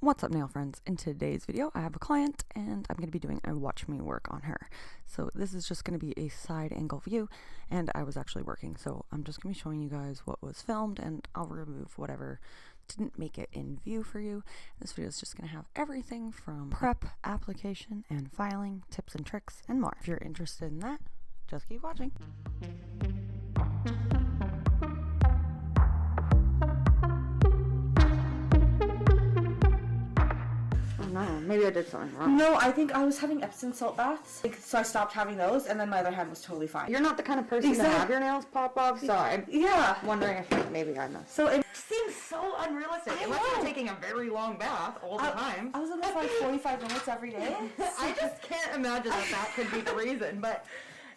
What's up, nail friends? In today's video I have a client and I'm going to be doing a watch me work on her. So this is just going to be a side angle view, and I was actually working, so I'm just going to be showing you guys what was filmed, and I'll remove whatever didn't make it in view for you. This video is just going to have everything from prep, application, and filing, tips and tricks, and more. If you're interested in that, just keep watching. No, maybe I did something wrong. No, I think I was having Epsom salt baths, so I stopped having those, and then my other hand was totally fine. You're not the kind of person to have your nails pop off, so I'm wondering if maybe I missed. So it seems so unrealistic. Unless you're taking a very long bath all the time. I was in there for like 45 minutes every day. I just can't imagine that could be the reason, but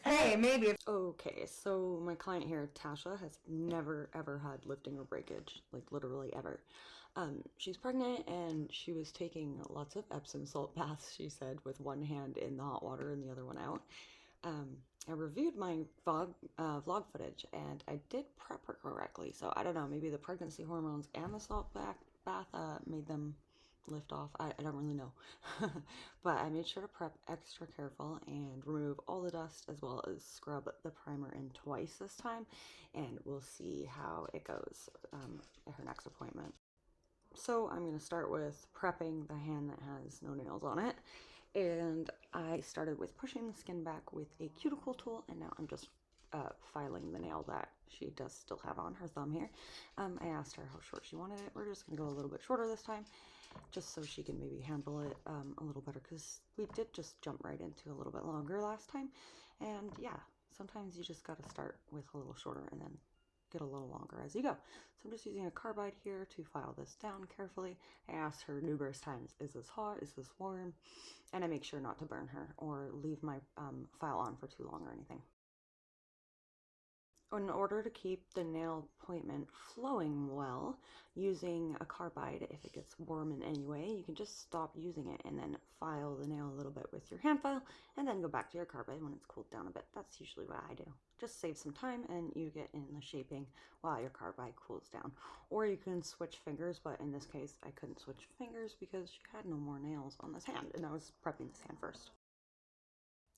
hey, maybe. Okay, so my client here, Tasha, has never ever had lifting or breakage, like literally ever. She's pregnant and she was taking lots of Epsom salt baths, she said, with one hand in the hot water and the other one out. I reviewed my vlog footage and I did prep her correctly, so I don't know, maybe the pregnancy hormones and the salt bath made them lift off. I don't really know. But I made sure to prep extra careful and remove all the dust, as well as scrub the primer in twice this time, and we'll see how it goes at her next appointment. So I'm going to start with prepping the hand that has no nails on it, and I started with pushing the skin back with a cuticle tool, and now I'm just filing the nail that she does still have on her thumb here. I asked her how short she wanted it. We're just going to go a little bit shorter this time, just so she can maybe handle it a little better, because we did just jump right into a little bit longer last time, and yeah, sometimes you just got to start with a little shorter and then get a little longer as you go. So I'm just using a carbide here to file this down carefully. I asked her numerous times, is this hot, is this warm, and I make sure not to burn her or leave my file on for too long or anything. In order to keep the nail appointment flowing well, using a carbide, if it gets warm in any way, you can just stop using it and then file the nail a little bit with your hand file, and then go back to your carbide when it's cooled down a bit. That's usually what I do. Just save some time and you get in the shaping while your carbide cools down. Or you can switch fingers, but in this case I couldn't switch fingers because she had no more nails on this hand and I was prepping this hand first.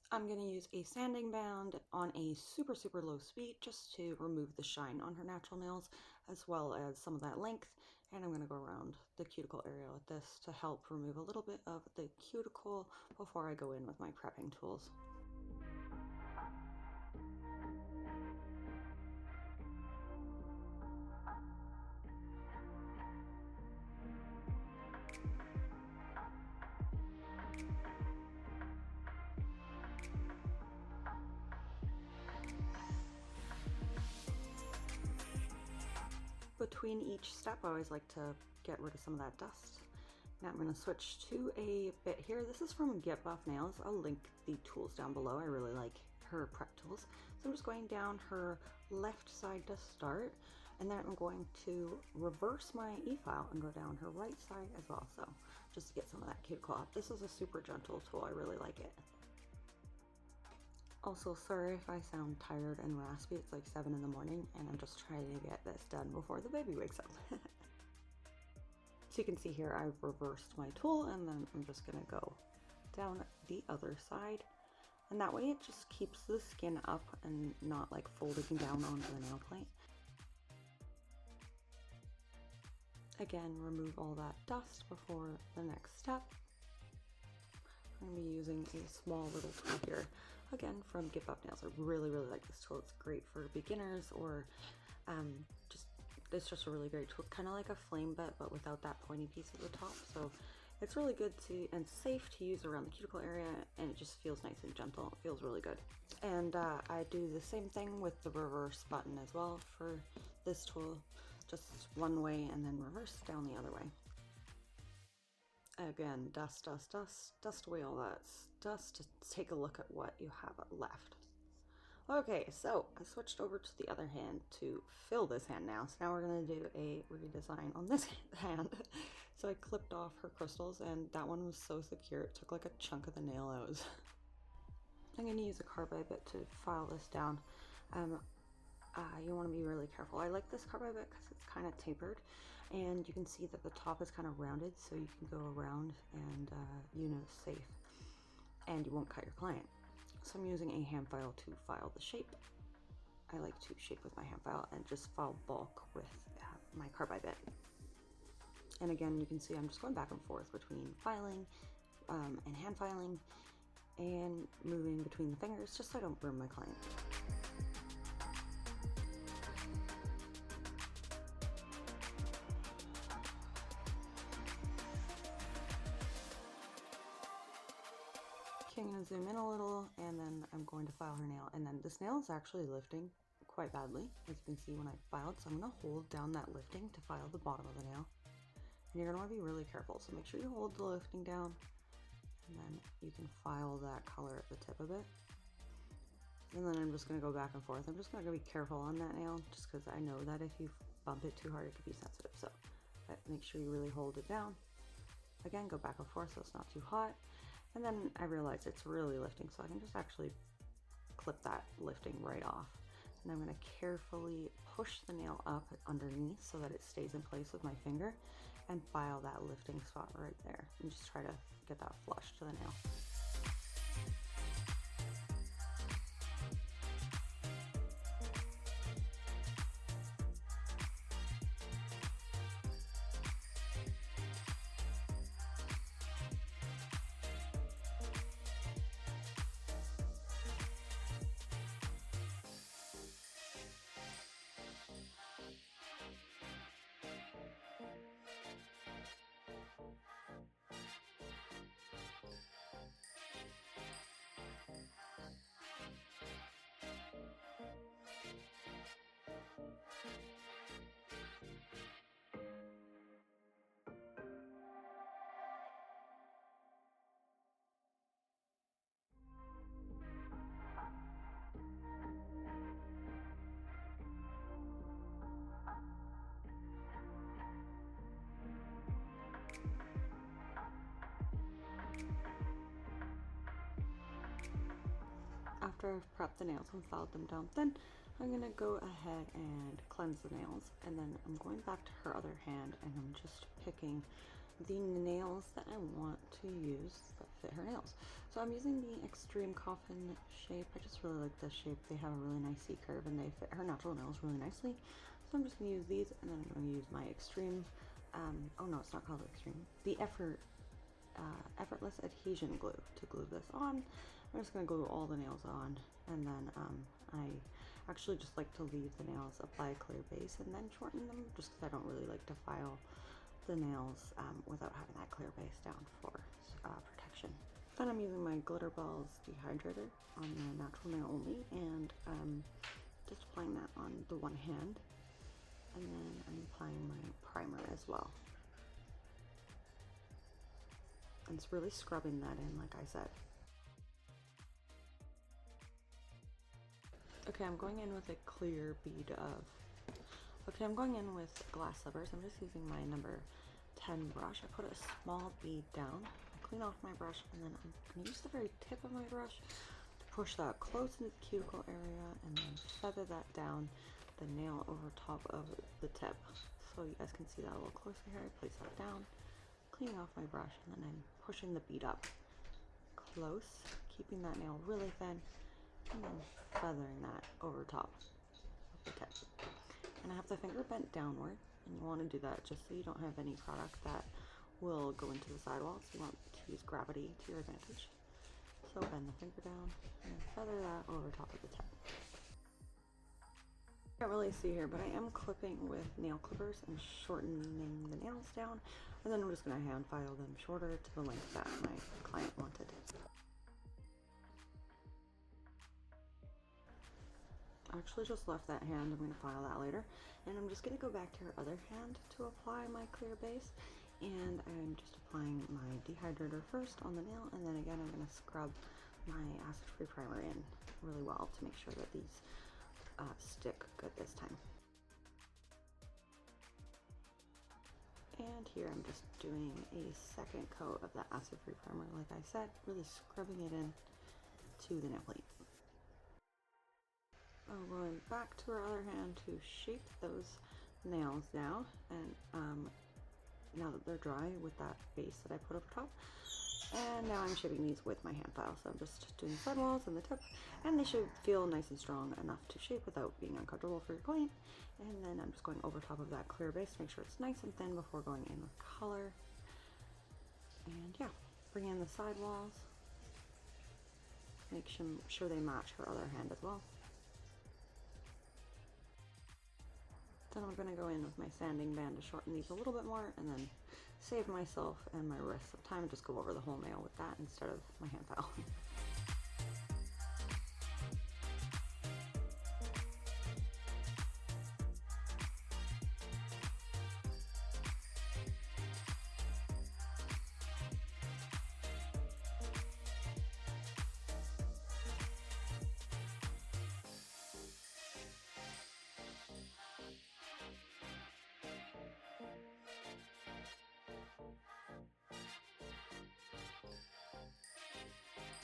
I'm going to use a sanding band on a super low speed just to remove the shine on her natural nails, as well as some of that length, and I'm going to go around the cuticle area with this to help remove a little bit of the cuticle before I go in with my prepping tools. Between each step, I always like to get rid of some of that dust. Now I'm going to switch to a bit here. This is from Get Buff Nails. I'll link the tools down below. I really like her prep tools. So I'm just going down her left side to start, and then I'm going to reverse my e-file and go down her right side as well, so just to get some of that cuticle off. This is a super gentle tool. I really like it. Also, sorry if I sound tired and raspy. It's like 7 in the morning and I'm just trying to get this done before the baby wakes up. So you can see here I've reversed my tool, and then I'm just going to go down the other side, and that way it just keeps the skin up and not like folding down onto the nail plate. Again, remove all that dust before the next step. I'm going to be using a small little tool here, again from Get Buff Nails. I really like this tool. It's great for beginners, or it's just a really great tool, kind of like a flame bit but without that pointy piece at the top. So it's really good to and safe to use around the cuticle area, and it just feels nice and gentle. It feels really good. And I do the same thing with the reverse button as well for this tool, just one way and then reverse down the other way. Again, dust away all that dust to take a look at what you have left. Okay, so I switched over to the other hand to fill this hand now. So now we're going to do a redesign on this hand. So I clipped off her crystals, and that one was so secure it took like a chunk of the nail out. I'm going to use a carbide bit to file this down. You want to be really careful. I like this carbide bit because it's kind of tapered. And you can see that the top is kind of rounded, so you can go around and safe, and you won't cut your client. So I'm using a hand file to file the shape. I like to shape with my hand file and just file bulk with my carbide bit. And again, you can see I'm just going back and forth between filing and hand filing and moving between the fingers just so I don't burn my client. Okay, I'm going to zoom in a little, and then I'm going to file her nail. And then this nail is actually lifting quite badly, as you can see when I filed. So I'm going to hold down that lifting to file the bottom of the nail. And you're going to want to be really careful. So make sure you hold the lifting down, and then you can file that color at the tip of it. And then I'm just going to go back and forth. I'm just going to be careful on that nail, just because I know that if you bump it too hard, it could be sensitive. So make sure you really hold it down. Again, go back and forth so it's not too hot. And then I realized it's really lifting, so I can just actually clip that lifting right off. And I'm going to carefully push the nail up underneath so that it stays in place with my finger, and file that lifting spot right there, and just try to get that flush to the nail. After I've prepped the nails and filed them down thin, I'm going to go ahead and cleanse the nails, and then I'm going back to her other hand, and I'm just picking the nails that I want to use that fit her nails. So I'm using the Extreme Coffin shape. I just really like this shape. They have a really nice C curve, and they fit her natural nails really nicely. So I'm just going to use these, and then I'm going to use my Extreme, oh no, it's not called Extreme, the Effortless Adhesion Glue to glue this on. I'm just going to glue all the nails on, and then I actually just like to leave the nails, apply a clear base, and then shorten them, just because I don't really like to file the nails without having that clear base down for protection. Then I'm using my Glitter Balls dehydrator on the natural nail only, and just applying that on the one hand, and then I'm applying my primer as well. And it's really scrubbing that in, like I said. Okay, I'm going in with a clear bead of, I'm going in with glass slippers. I'm just using my number 10 brush. I put a small bead down, I clean off my brush, and then I'm going to use the very tip of my brush to push that close into the cuticle area, and then feather that down the nail over top of the tip. So you guys can see that a little closer here. I place that down, cleaning off my brush, and then I'm pushing the bead up close, keeping that nail really thin, and then feathering that over top of the tip. And I have the finger bent downward, and you want to do that just so you don't have any product that will go into the sidewalls. You want to use gravity to your advantage. So bend the finger down and feather that over top of the tip. Can't really see here, but I am clipping with nail clippers and shortening the nails down, and then I'm just going to hand file them shorter to the length that my client wanted. I actually just left that hand. I'm going to file that later, and I'm just going to go back to her other hand to apply my clear base, and I'm just applying my dehydrator first on the nail, and then again I'm going to scrub my acid-free primer in really well to make sure that these stick good this time. And here I'm just doing a second coat of that acid-free primer, like I said, really scrubbing it in to the nail plate. I'm going back to her other hand to shape those nails now, and now that they're dry with that base that I put over top. And now I'm shaping these with my hand file, so I'm just doing the sidewalls and the tip, and they should feel nice and strong enough to shape without being uncomfortable for your client. And then I'm just going over top of that clear base to make sure it's nice and thin before going in with color. And yeah, bring in the sidewalls, make sure they match her other hand as well. Then I'm going to go in with my sanding band to shorten these a little bit more, and then save myself and my wrist some time and just go over the whole nail with that instead of my hand file.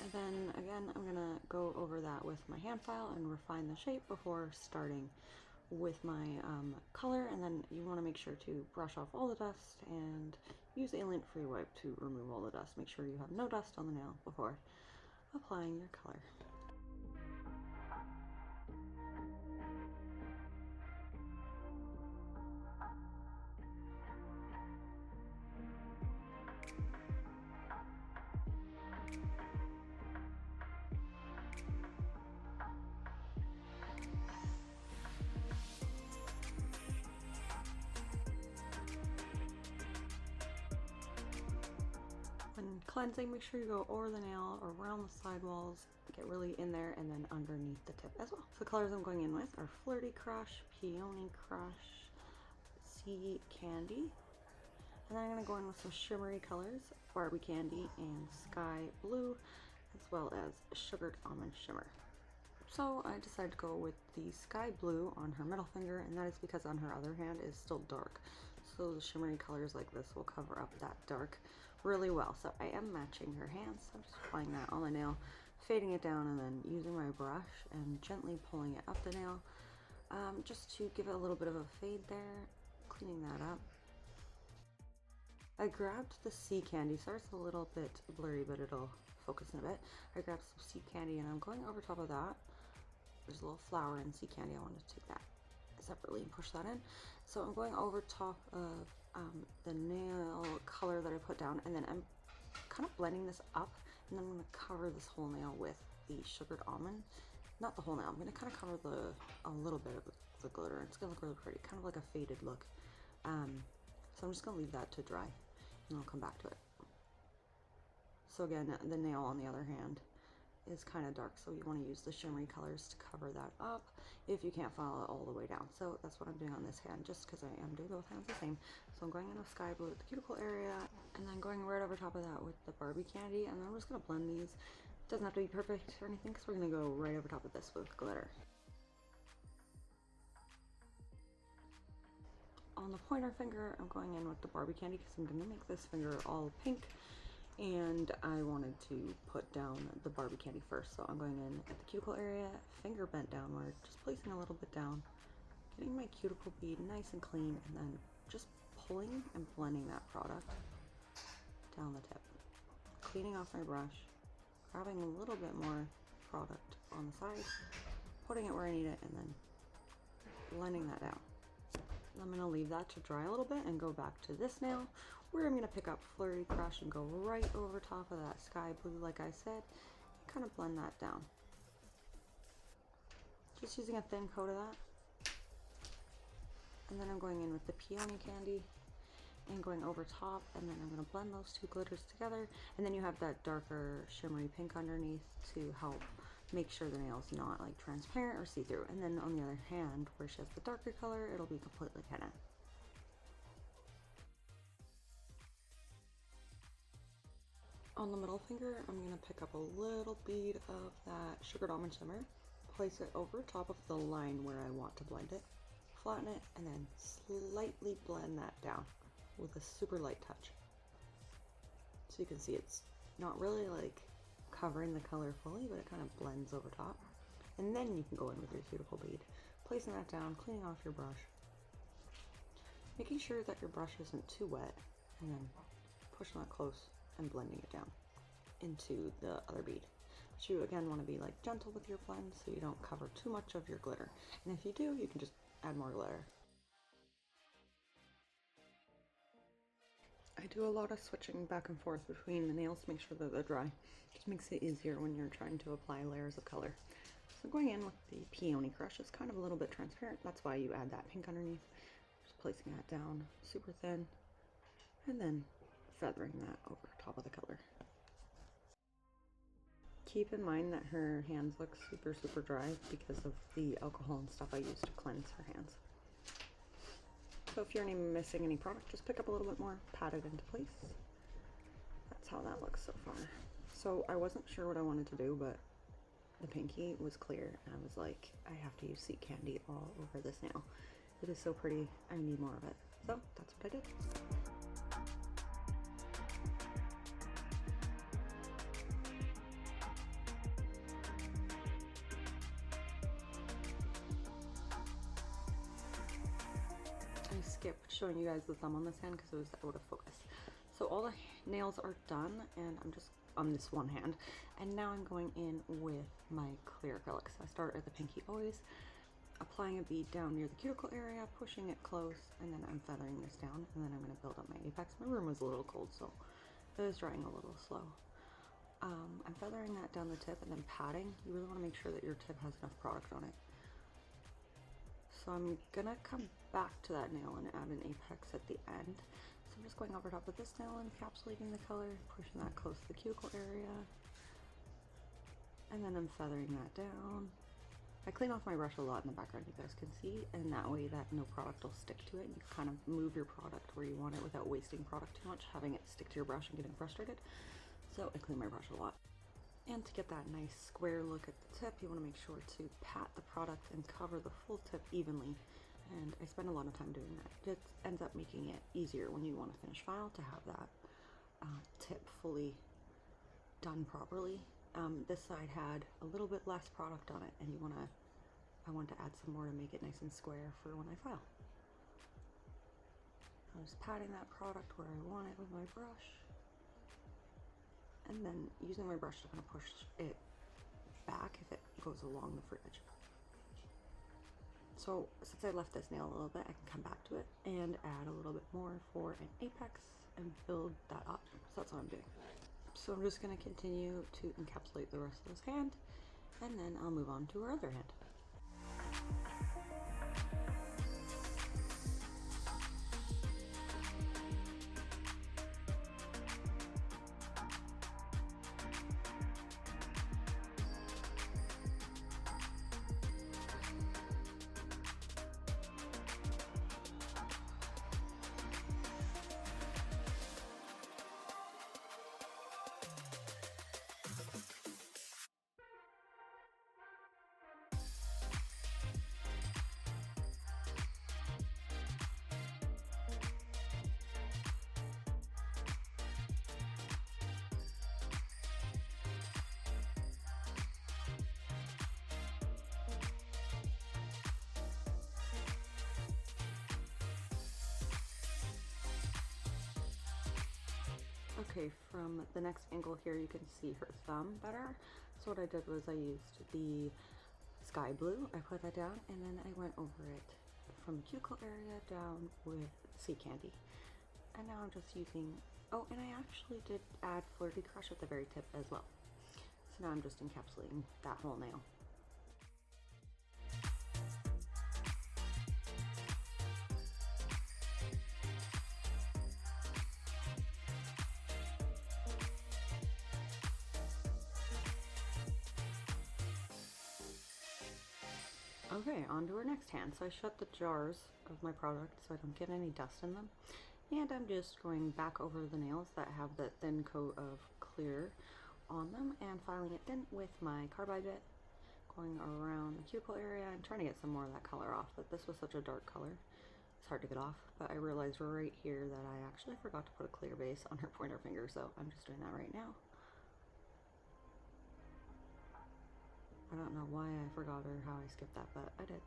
And then again, I'm gonna go over that with my hand file and refine the shape before starting with my color. And then you want to make sure to brush off all the dust and use a lint-free wipe to remove all the dust. Make sure you have no dust on the nail before applying your color. When cleansing, make sure you go over the nail or around the sidewalls, get really in there, and then underneath the tip as well. So the colors I'm going in with are Flirty Crush, Peony Crush, Sea Candy, and then I'm going to go in with some shimmery colors, Barbie Candy and Sky Blue, as well as Sugared Almond Shimmer. So I decided to go with the Sky Blue on her middle finger, and that is because on her other hand is still dark. So the shimmery colors like this will cover up that dark really well. So I am matching her hands. So I'm just applying that on the nail, fading it down, and then using my brush and gently pulling it up the nail, just to give it a little bit of a fade there, cleaning that up. I grabbed the Sea Candy. Sorry, it's a little bit blurry, but it'll focus in a bit. I grabbed some Sea Candy and I'm going over top of that. There's a little flower in Sea Candy. I wanted to take that separately and push that in. So I'm going over top of the nail color that I put down, and then I'm kind of blending this up, and then I'm going to cover this whole nail with the sugared almond. Not the whole nail. I'm going to kind of cover a little bit of the glitter. It's going to look really pretty, kind of like a faded look. So I'm just going to leave that to dry, and I'll come back to it. So again, the nail on the other hand is kind of dark, so you want to use the shimmery colors to cover that up if you can't follow it all the way down. So that's what I'm doing on this hand, just because I am doing both hands the same. So I'm going in with Sky Blue at the cuticle area, and then going right over top of that with the Barbie Candy, and then I'm just going to blend these. It doesn't have to be perfect or anything, because we're going to go right over top of this with glitter. On the pointer finger, I'm going in with the Barbie Candy because I'm going to make this finger all pink, and I wanted to put down the Barbie Candy first. So I'm going in at the cuticle area, finger bent downward, just placing a little bit down, getting my cuticle bead nice and clean, and then just pulling and blending that product down the tip. Cleaning off my brush, grabbing a little bit more product on the side, putting it where I need it, and then blending that down. I'm going to leave that to dry a little bit and go back to this nail, where I'm going to pick up Flirty Crush and go right over top of that Sky Blue like I said, and kind of blend that down. Just using a thin coat of that. And then I'm going in with the Peony Candy and going over top, and then I'm going to blend those two glitters together, and then you have that darker shimmery pink underneath to help make sure the nail's not like transparent or see-through. And then on the other hand, where she has the darker color, it'll be completely hidden. On the middle finger, I'm going to pick up a little bead of that Sugared Almond Shimmer, place it over top of the line where I want to blend it, flatten it, and then slightly blend that down with a super light touch. So you can see it's not really like covering the color fully, but it kind of blends over top. And then you can go in with your cuticle bead, placing that down, cleaning off your brush, Making sure that your brush isn't too wet, and then pushing that close and blending it down into the other bead. But you again want to be like gentle with your blend so you don't cover too much of your glitter. And if you do, you can just add more glitter. I do a lot of switching back and forth between the nails to make sure that they're dry. Just makes it easier when you're trying to apply layers of color. So going in with the Peony Crush, it's kind of a little bit transparent. That's why you add that pink underneath. Just placing that down super thin and then feathering that over top of the color. Keep in mind that her hands look super dry because of the alcohol and stuff I used to cleanse her hands. So if you're missing any product, just pick up a little bit more, pat it into place. That's how that looks so far. So I wasn't sure what I wanted to do, but the pinky was clear and I was like, I have to use sea candy all over this nail. It is so pretty, I need more of it. So that's what I did. I skipped showing you guys the thumb on this hand because it was out of focus. So all the nails are done and I'm just on this one hand, and now I'm going in with my clear acrylics. I start at the pinky always, applying a bead down near the cuticle area, pushing it close, and then I'm feathering this down, and then I'm going to build up my apex. My room was a little cold, so it was drying a little slow. I'm feathering that down the tip and then patting. You really want to make sure that your tip has enough product on it. So I'm gonna come back to that nail and add an apex at the end. So I'm just going over top of this nail, encapsulating the color, pushing that close to the cuticle area, and then I'm feathering that down. I clean off my brush a lot in the background, you guys can see, and that way that no product will stick to it. You can kind of move your product where you want it without wasting product too much, having it stick to your brush and getting frustrated. So I clean my brush a lot. And to get that nice square look at the tip, you want to make sure to pat the product and cover the full tip evenly. And I spend a lot of time doing that. It ends up making it easier when you want to finish file to have that tip fully done properly. This side had a little bit less product on it, and I want to add some more to make it nice and square for when I file. I was patting that product where I want it with my brush, and then using my brush to kind of push it back if it goes along the fruit edge. So since I left this nail a little bit, I can come back to it and add a little bit more for an apex and build that up. So that's what I'm doing. So I'm just going to continue to encapsulate the rest of this hand, and then I'll move on to our other hand. Okay, from the next angle here you can see her thumb better. So what I did was I used the sky blue, I put that down, and then I went over it from the cuticle area down with sea candy. And now I'm just using, oh, and I actually did add Flirty Crush at the very tip as well. So now I'm just encapsulating that whole nail. Okay, on to our next hand. So I shut the jars of my product so I don't get any dust in them. And I'm just going back over the nails that have the thin coat of clear on them and filing it thin with my carbide bit, going around the cuticle area and trying to get some more of that color off. But this was such a dark color, it's hard to get off. But I realized right here that I actually forgot to put a clear base on her pointer finger, so I'm just doing that right now. I don't know why I forgot or how I skipped that, but I did.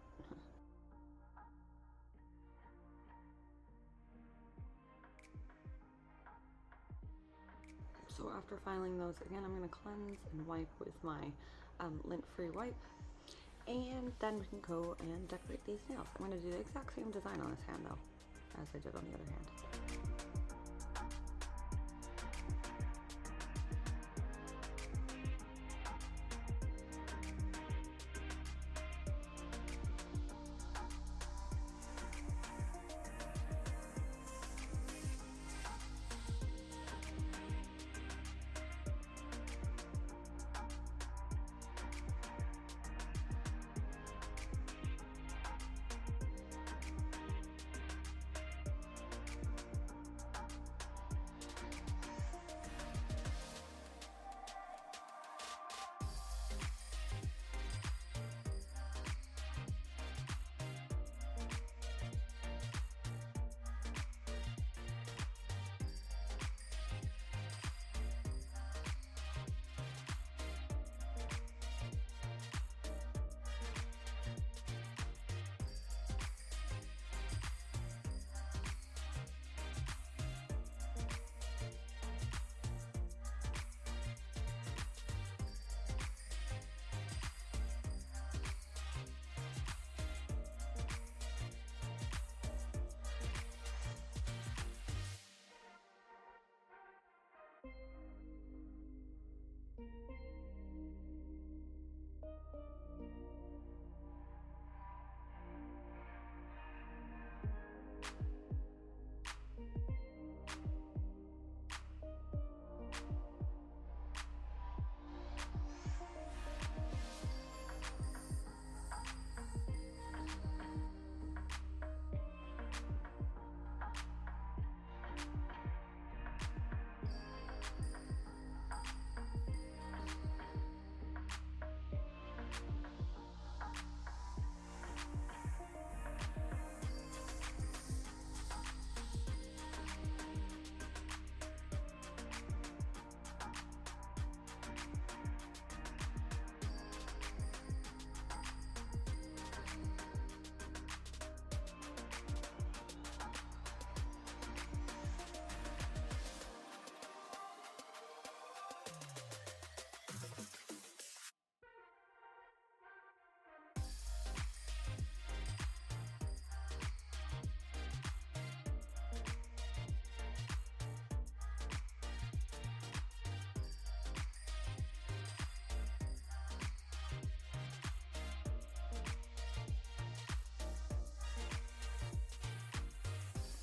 So after filing those again, I'm going to cleanse and wipe with my lint-free wipe. And then we can go and decorate these nails. I'm going to do the exact same design on this hand though, as I did on the other hand.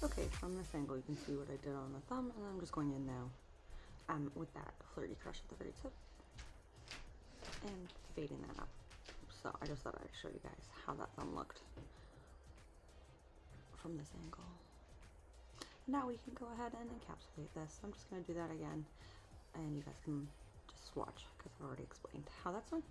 Okay, from this angle you can see what I did on the thumb, and I'm just going in now with that Flirty Crush at the very tip and fading that up. So I just thought I'd show you guys how that thumb looked from this angle. Now we can go ahead and encapsulate this. I'm just going to do that again, and you guys can just watch because I've already explained how that's done.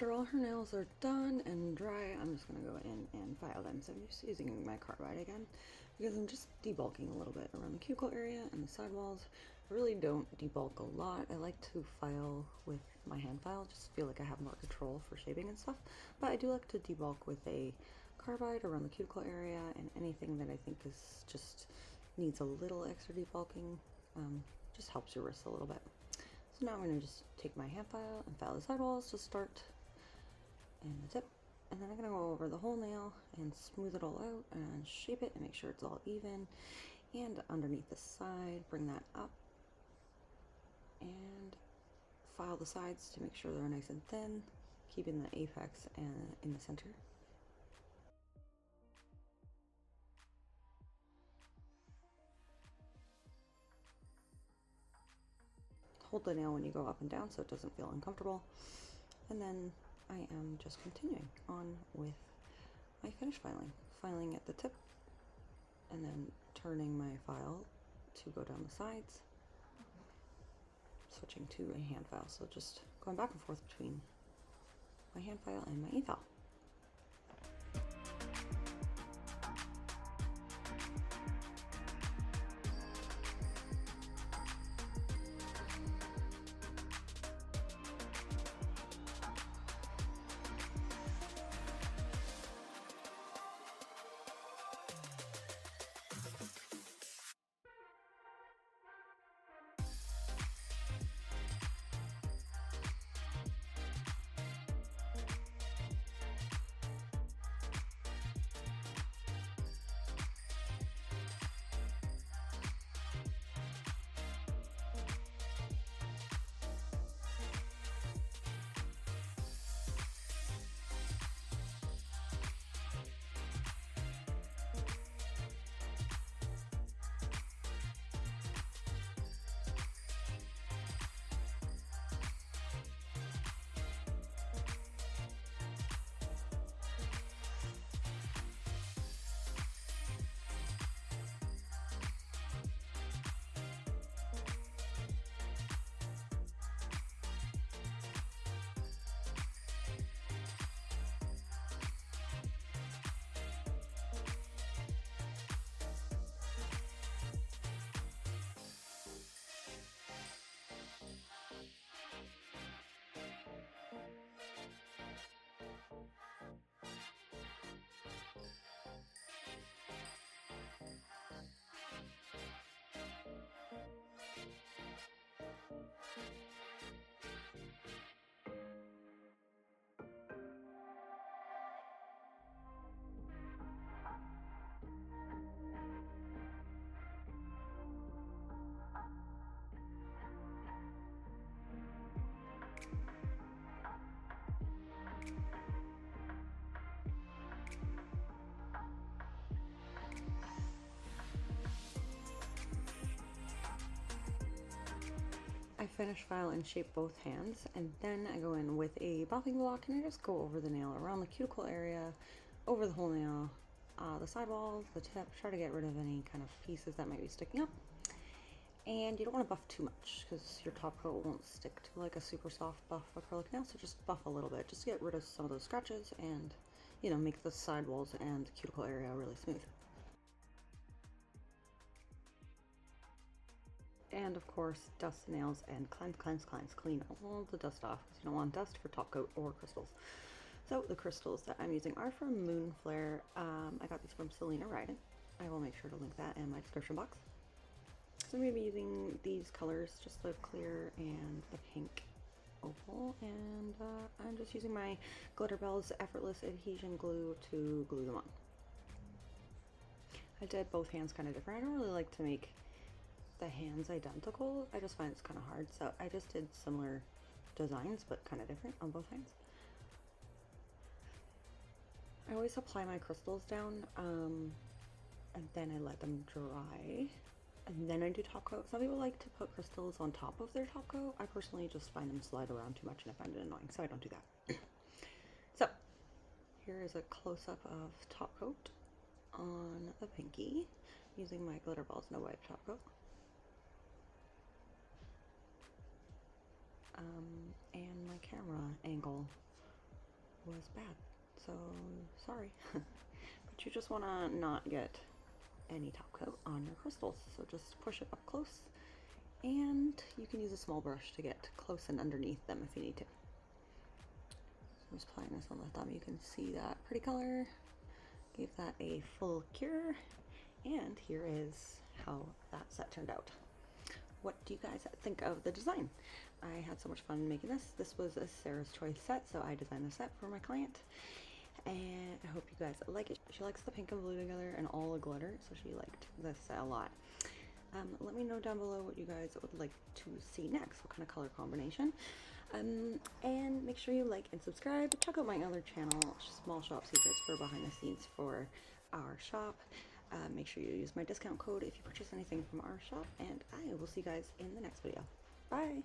After all her nails are done and dry, I'm just going to go in and file them. So I'm just using my carbide again because I'm just debulking a little bit around the cuticle area and the sidewalls. I really don't debulk a lot. I like to file with my hand file, just feel like I have more control for shaping and stuff. But I do like to debulk with a carbide around the cuticle area, and anything that I think is just needs a little extra debulking just helps your wrist a little bit. So now I'm going to just take my hand file and file the sidewalls to start, and the tip, and then I'm going to go over the whole nail and smooth it all out and shape it and make sure it's all even. And underneath the side, bring that up and file the sides to make sure they're nice and thin, keeping the apex and in the center. Hold the nail when you go up and down so it doesn't feel uncomfortable. And then I am just continuing on with my finish filing. Filing at the tip and then turning my file to go down the sides. Switching to a hand file, so just going back and forth between my hand file and my e-file. I finish file and shape both hands, and then I go in with a buffing block and I just go over the nail around the cuticle area, over the whole nail, the sidewalls, the tip, try to get rid of any kind of pieces that might be sticking up. And you don't want to buff too much because your top coat won't stick to like a super soft buff acrylic nail, so just buff a little bit just to get rid of some of those scratches and, you know, make the sidewalls and the cuticle area really smooth. And of course, dust the nails and cleanse, clean all the dust off because you don't want dust for top coat or crystals. So the crystals that I'm using are from Moonflare. I got these from Selena Ryden. I will make sure to link that in my description box. So I'm going to be using these colors, just the clear and the pink opal, and I'm just using my Glitterbels Effortless Adhesion Glue to glue them on. I did both hands kind of different. I don't really like to make the hands identical. I just find it's kind of hard, so I just did similar designs but kind of different on both hands. I always apply my crystals down and then I let them dry and then I do top coat. Some people like to put crystals on top of their top coat. I personally just find them slide around too much and I find it annoying, so I don't do that. So here is a close-up of top coat on the pinky using my Glitterbels No Wipe top coat. And my camera angle was bad. So sorry. But you just want to not get any top coat on your crystals. So just push it up close, and you can use a small brush to get close and underneath them if you need to. So I'm just applying this on the thumb. You can see that pretty color. Give that a full cure, and here is how that set turned out. What do you guys think of the design? I had so much fun making this. This was a Sarah's Choice set, so I designed the set for my client, and I hope you guys like it. She likes the pink and blue together and all the glitter, so she liked this set a lot. Let me know down below what you guys would like to see next, what kind of color combination. And make sure you like and subscribe. Check out my other channel, Small Shop Secrets, for behind the scenes for our shop. Make sure you use my discount code if you purchase anything from our shop, and I will see you guys in the next video. Bye!